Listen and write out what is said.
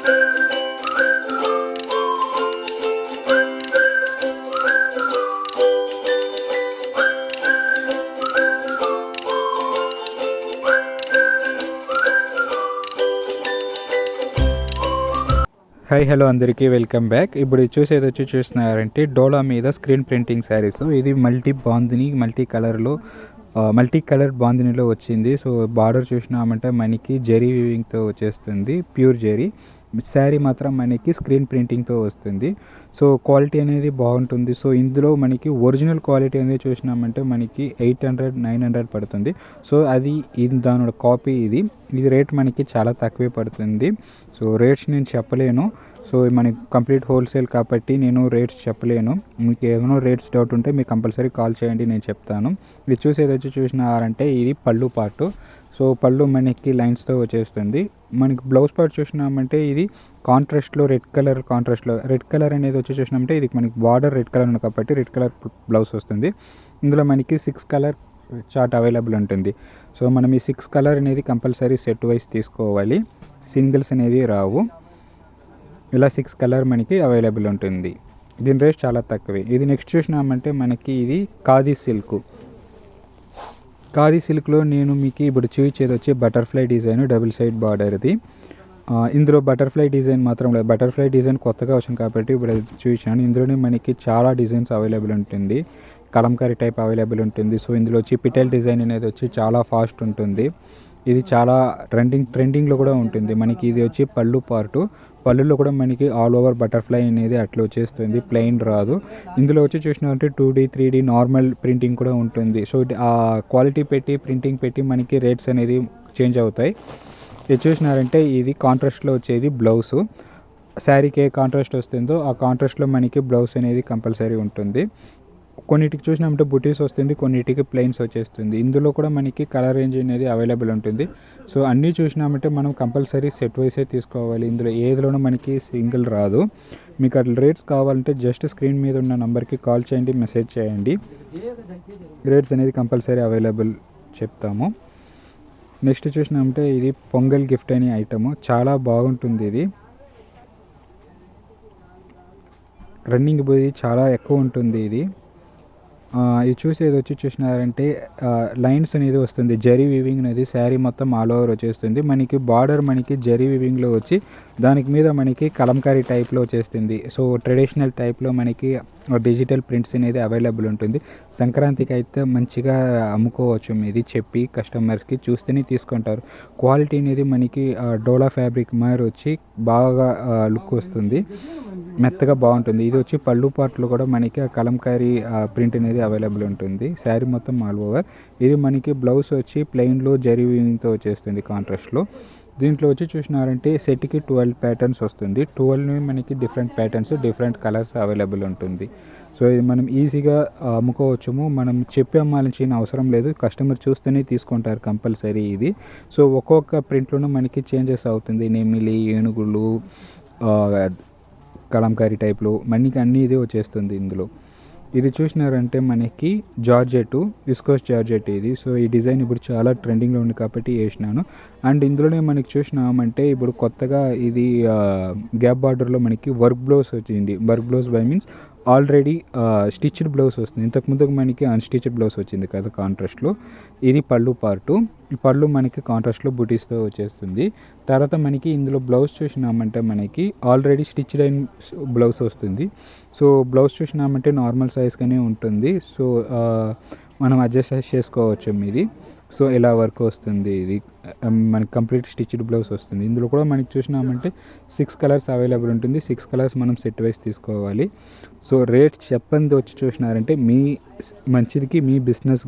Hi hello అందరికీ welcome back. ఇప్పుడు చూసేది వచ్చి చూస్తున్నారంటే డోలా మీద స్క్రీన్ ప్రింటింగ్ శారీస్. ఇది మల్టీ కలర్ బాందినీలో వచ్చింది. సో బార్డర్ చూసినామంటే మనకి జరీ వీవింగ్తో వచ్చేస్తుంది, ప్యూర్ జరీ. శారీ మాత్రం మనకి స్క్రీన్ ప్రింటింగ్తో వస్తుంది. సో క్వాలిటీ అనేది బాగుంటుంది. సో ఇందులో మనకి ఒరిజినల్ క్వాలిటీ అనేది చూసినామంటే మనకి 800-900 పడుతుంది. సో అది దాని కాపీ. ఇది రేట్ మనకి చాలా తక్కువే పడుతుంది. సో రేట్స్ నేను చెప్పలేను. సో మనకి కంప్లీట్ హోల్సేల్ కాబట్టి నేను రేట్స్ చెప్పలేను. మీకు ఏమైనా రేట్స్ డౌట్ ఉంటే మీరు కంపల్సరీ కాల్ చేయండి, నేను చెప్తాను. ఇది చూసేది వచ్చి చూసినారంటే ఇది పళ్ళు పార్ట్. సో పళ్ళు మనకి లైన్స్తో వచ్చేస్తుంది. మనకి బ్లౌజ్ పార్ట్ చూసినామంటే ఇది కాంట్రాస్ట్లో రెడ్ కలర్ అనేది వచ్చి చూసినామంటే ఇది మనకి బార్డర్ రెడ్ కలర్ ఉంది కాబట్టి రెడ్ కలర్ బ్లౌజ్ వస్తుంది. ఇందులో మనకి 6 కలర్ చార్ట్ అవైలబుల్ ఉంటుంది. సో మనం ఈ 6 కలర్ అనేది కంపల్సరీ సెట్ వైజ్ తీసుకోవాలి, సింగిల్స్ అనేది రావు. ఇలా 6 కలర్ మనకి అవైలబుల్ ఉంటుంది. దీని రేట్ చాలా తక్కువే. ఇది నెక్స్ట్ చూసినామంటే మనకి ఇది ఖాదీ సిల్క్లో నేను మీకు ఇప్పుడు చూపించేది వచ్చి బటర్ఫ్లై డిజైన్, డబుల్ సైడ్ బార్డర్ది. ఇందులో బటర్ఫ్లై డిజైన్ మాత్రం లేదు. బటర్ఫ్లై డిజైన్ కొత్తగా వచ్చింది కాబట్టి ఇప్పుడు చూపించాను. ఇందులోనే మనకి చాలా డిజైన్స్ అవైలబుల్ ఉంటుంది. కలంకారీ టైప్ అవైలబుల్ ఉంటుంది. సో ఇందులో వచ్చి పిటల్ డిజైన్ అనేది వచ్చి చాలా ఫాస్ట్ ఉంటుంది. ఇది చాలా ట్రెండింగ్లో కూడా ఉంటుంది. మనకి ఇది వచ్చి పళ్ళు పార్టు. పళ్ళులో కూడా మనకి ఆల్ ఓవర్ బటర్ఫ్లై అనేది అట్లా వచ్చేస్తుంది, ప్లెయిన్ రాదు. ఇందులో వచ్చి చూసినారంటే 2D 3D నార్మల్ ప్రింటింగ్ కూడా ఉంటుంది. సో ఆ క్వాలిటీ పెట్టి ప్రింటింగ్ పెట్టి మనకి రేట్స్ అనేది చేంజ్ అవుతాయి. ఇది చూసినారంటే ఇది కాంట్రాస్ట్లో వచ్చేది బ్లౌజు. శారీకి ఏ కాంట్రాస్ట్ వస్తుందో ఆ కాంట్రాస్ట్లో మనకి బ్లౌజ్ అనేది కంపల్సరీ ఉంటుంది. కొన్నిటికి చూసినామంటే బుటీస్ వస్తుంది, కొన్నిటికి ప్లెయిన్స్ వచ్చేస్తుంది. ఇందులో కూడా మనకి కలర్ రేంజ్ అనేది అవైలబుల్ ఉంటుంది. సో అన్నీ చూసినామంటే మనం కంపల్సరీ సెట్ వైసే తీసుకోవాలి. ఇందులో ఏదిలోనూ మనకి సింగిల్ రాదు. మీకు అట్లా రేట్స్ కావాలంటే జస్ట్ స్క్రీన్ మీద ఉన్న నెంబర్కి కాల్ చేయండి, మెసేజ్ చేయండి. రేట్స్ అనేది కంపల్సరీ అవైలబుల్ చెప్తాము. నెక్స్ట్ చూసినామంటే ఇది పొంగల్ గిఫ్ట్ అనే ఐటము. చాలా బాగుంటుంది. ఇది రన్నింగ్ పోయి చాలా ఎక్కువ ఉంటుంది. ఇది చూసేది వచ్చి చూసినారంటే లైన్స్ అనేది వస్తుంది, జరీ వీవింగ్ అనేది శారీ మొత్తం ఆల్ ఓవర్ వచ్చేస్తుంది. మనకి బార్డర్ మనకి జరీ వీవింగ్లో వచ్చి దానికి మీద మనకి కలంకారీ టైప్లో వచ్చేస్తుంది. సో ట్రెడిషనల్ టైప్లో మనకి డిజిటల్ ప్రింట్స్ అనేది అవైలబుల్ ఉంటుంది. సంక్రాంతికి అయితే మంచిగా అమ్ముకోవచ్చు. ఇది చెప్పి కస్టమర్స్కి చూస్తేనే తీసుకుంటారు. క్వాలిటీ అనేది మనకి డోలా ఫ్యాబ్రిక్ మారి వచ్చి బాగా లుక్ వస్తుంది, మెత్తగా బాగుంటుంది. ఇది వచ్చి పళ్ళు పార్ట్లో కూడా మనకి ఆ కలంకారీ ప్రింట్ అనేది అవైలబుల్ ఉంటుంది. శారీ మొత్తం ఆల్ ఓవర్. ఇది మనకి బ్లౌజ్ వచ్చి ప్లెయిన్లో జరీ వీవింగ్తో వచ్చేస్తుంది కాంట్రాస్ట్లో. దీంట్లో వచ్చి చూసినారంటే సెట్కి 12 ప్యాటర్న్స్ వస్తుంది. 12 మనకి different patterns, different colours available ఉంటుంది. సో ఇది మనం ఈజీగా అమ్ముకోవచ్చు. మనం చెప్పి అమ్మాల్సిన అవసరం లేదు, కస్టమర్ చూస్తేనే తీసుకుంటారు కంపల్సరీ ఇది. సో ఒక్కొక్క ప్రింట్లోనూ మనకి చేంజెస్ అవుతుంది. నెమిలి, ఏనుగులు, కలంకారీ టైప్లో మనకి అన్నీ ఇది వచ్చేస్తుంది ఇందులో. ఇది చూసినారంటే మనకి జార్జెట్, విస్కోస్ జార్జెట్ ఇది. సో ఈ డిజైన్ ఇప్పుడు చాలా ట్రెండింగ్లో ఉంది కాబట్టి వేసినాను. అండ్ ఇందులోనే మనకి చూసినామంటే ఇప్పుడు కొత్తగా ఇది గ్యాప్ బార్డర్లో మనకి వర్క్ బ్లౌజ్ వచ్చింది. Work blouse by means already stitched blouse వస్తుంది. ఇంతకుముందు మనకి అన్స్టిచ్డ్ బ్లౌజ్ వచ్చింది కదా కాంట్రాస్ట్లో. ఇది పళ్ళు పార్టు. ఈ పళ్ళు మనకి కాంట్రాస్ట్లో బుటీస్తో వచ్చేస్తుంది. తర్వాత మనకి ఇందులో బ్లౌజ్ చూసినామంటే మనకి ఆల్రెడీ స్టిచ్డ్ అయిన బ్లౌజ్ వస్తుంది. సో బ్లౌజ్ చూసినామంటే నార్మల్ సైజ్గానే ఉంటుంది. సో మనం అడ్జస్ట్ చేసుకోవచ్చు ఇది. సో ఇలా వర్క్ వస్తుంది. ఇది మనకి కంప్లీట్ స్టిచ్డ్ బ్లౌజ్ వస్తుంది. ఇందులో కూడా మనకి చూసినామంటే 6 కలర్స్ అవైలబుల్ ఉంటుంది. 6 కలర్స్ మనం సెట్ వైస్ తీసుకోవాలి. సో రేట్స్ చెప్పండి వచ్చి చూసినారంటే మీ మంచిదికి, మీ బిజినెస్